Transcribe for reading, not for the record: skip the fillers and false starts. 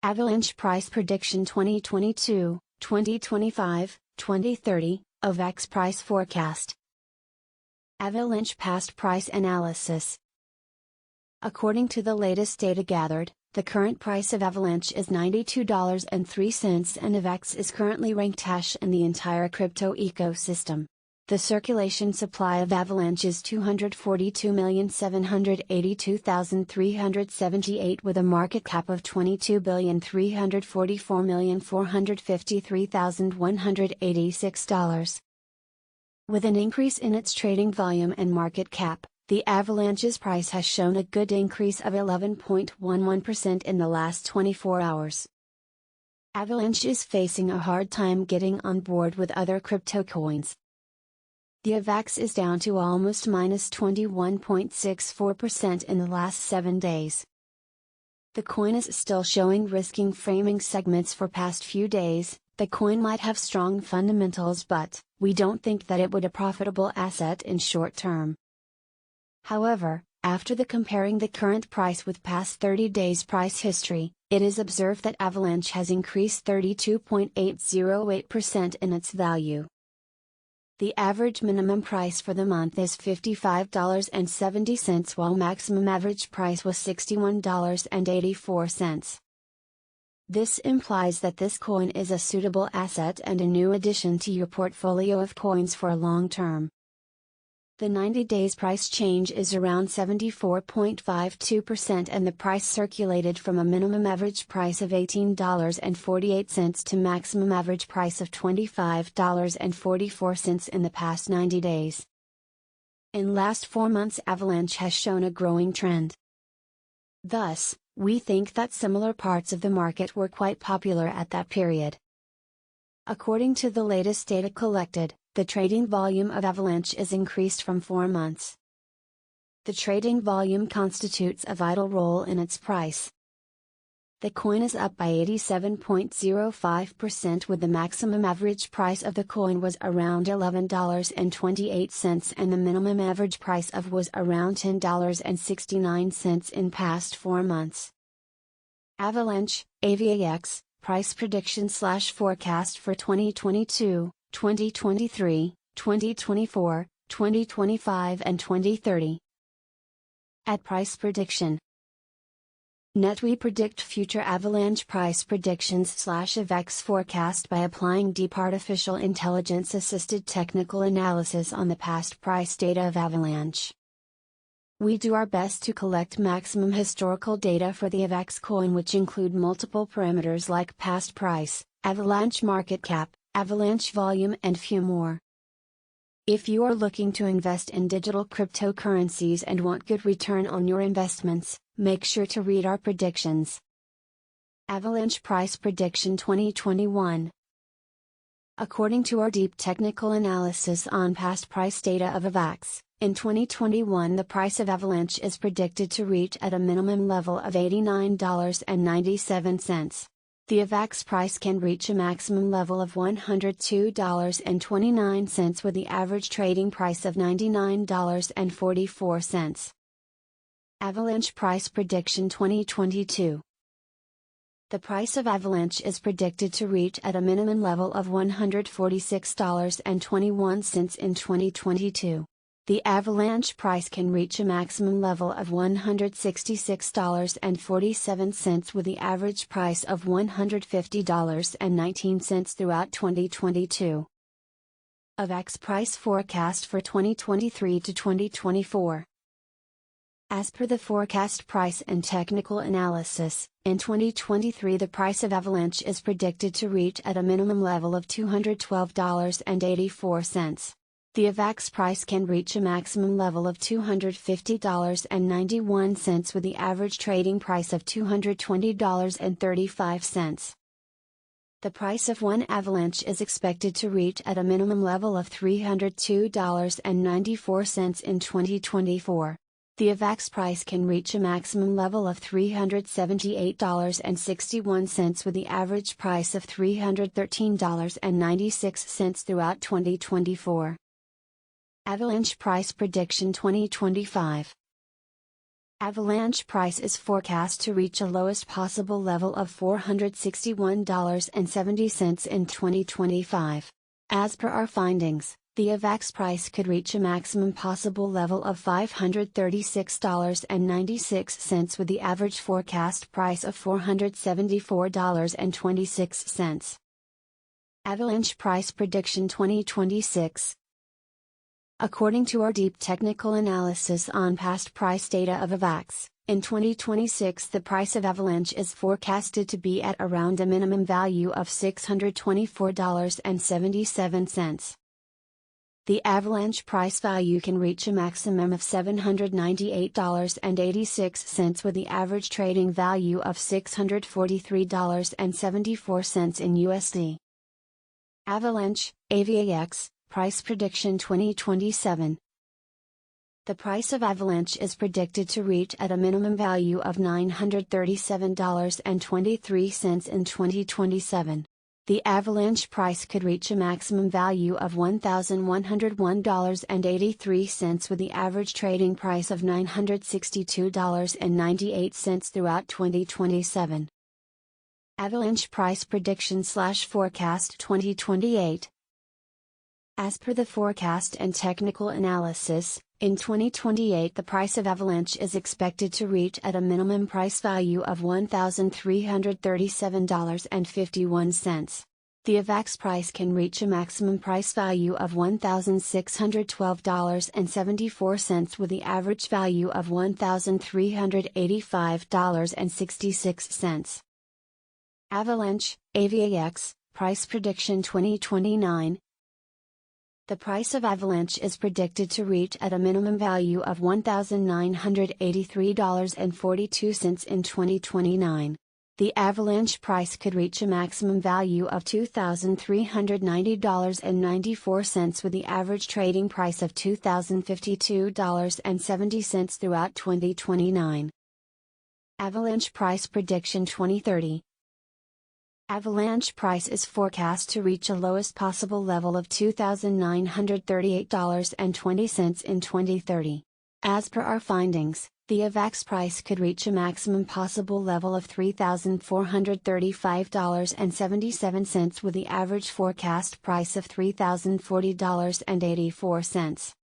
Avalanche Price Prediction 2022, 2025, 2030, AVAX Price Forecast. Avalanche Past Price Analysis. According to the latest data gathered, the current price of Avalanche is $92.03 and AVAX is currently ranked hash in the entire crypto ecosystem. The circulation supply of Avalanche is 242,782,378 with a market cap of $22,344,453,186. With an increase in its trading volume and market cap, the Avalanche's price has shown a good increase of 11.11% in the last 24 hours. Avalanche is facing a hard time getting on board with other crypto coins. The AVAX is down to almost minus 21.64% in the last 7 days. The coin is still showing risking framing segments for past few days. The coin might have strong fundamentals, but we don't think that it would be a profitable asset in short term. However, after comparing the current price with past 30 days price history, it is observed that Avalanche has increased 32.808% in its value. The average minimum price for the month is $55.70 while maximum average price was $61.84. This implies that this coin is a suitable asset and a new addition to your portfolio of coins for a long term. The 90 days price change is around 74.52% and the price circulated from a minimum average price of $18.48 to maximum average price of $25.44 in the past 90 days. In last 4 months, Avalanche has shown a growing trend. Thus, we think that similar parts of the market were quite popular at that period. According to the latest data collected, the trading volume of Avalanche is increased from 4 months. The trading volume constitutes a vital role in its price. The coin is up by 87.05% with the maximum average price of the coin was around $11.28 and the minimum average price of was around $10.69 in past 4 months. Avalanche, AVAX, Price Prediction/Forecast for 2022, 2023, 2024, 2025 and 2030. At Price Prediction. We predict future Avalanche price predictions/AVAX forecast by applying deep artificial intelligence assisted technical analysis on the past price data of Avalanche. We do our best to collect maximum historical data for the AVAX coin, which include multiple parameters like past price, Avalanche market cap, Avalanche volume and few more. If you are looking to invest in digital cryptocurrencies and want good return on your investments, make sure to read our predictions. Avalanche Price Prediction 2021. According to our deep technical analysis on past price data of AVAX, in 2021 the price of Avalanche is predicted to reach at a minimum level of $89.97. The AVAX price can reach a maximum level of $102.29 with the average trading price of $99.44. Avalanche Price Prediction 2022. The price of Avalanche is predicted to reach at a minimum level of $146.21 in 2022. The Avalanche price can reach a maximum level of $166.47 with the average price of $150.19 throughout 2022. AVAX Price Forecast for 2023 to 2024. As per the forecast price and technical analysis, in 2023 the price of Avalanche is predicted to reach at a minimum level of $212.84. The AVAX price can reach a maximum level of $250.91 with the average trading price of $220.35. The price of one Avalanche is expected to reach at a minimum level of $302.94 in 2024. The AVAX price can reach a maximum level of $378.61 with the average price of $313.96 throughout 2024. Avalanche Price Prediction 2025. Avalanche price is forecast to reach a lowest possible level of $461.70 in 2025. As per our findings, the AVAX price could reach a maximum possible level of $536.96 with the average forecast price of $474.26. Avalanche price prediction 2026. According to our deep technical analysis on past price data of AVAX, in 2026 the price of Avalanche is forecasted to be at around a minimum value of $624.77. The Avalanche price value can reach a maximum of $798.86 with the average trading value of $643.74 in USD. Avalanche, AVAX, price prediction 2027. The price of Avalanche is predicted to reach at a minimum value of $937.23 in 2027. The Avalanche price could reach a maximum value of $1,101.83 with the average trading price of $962.98 throughout 2027. Avalanche price prediction/forecast 2028. As per the forecast and technical analysis, in 2028 the price of Avalanche is expected to reach at a minimum price value of $1,337.51. The AVAX price can reach a maximum price value of $1,612.74 with the average value of $1,385.66. Avalanche, AVAX, price prediction 2029. The price of Avalanche is predicted to reach at a minimum value of $1,983.42 in 2029. The Avalanche price could reach a maximum value of $2,390.94 with the average trading price of $2,052.70 throughout 2029. Avalanche price prediction 2030. Avalanche price is forecast to reach a lowest possible level of $2,938.20 in 2030. As per our findings, the AVAX price could reach a maximum possible level of $3,435.77 with the average forecast price of $3,040.84.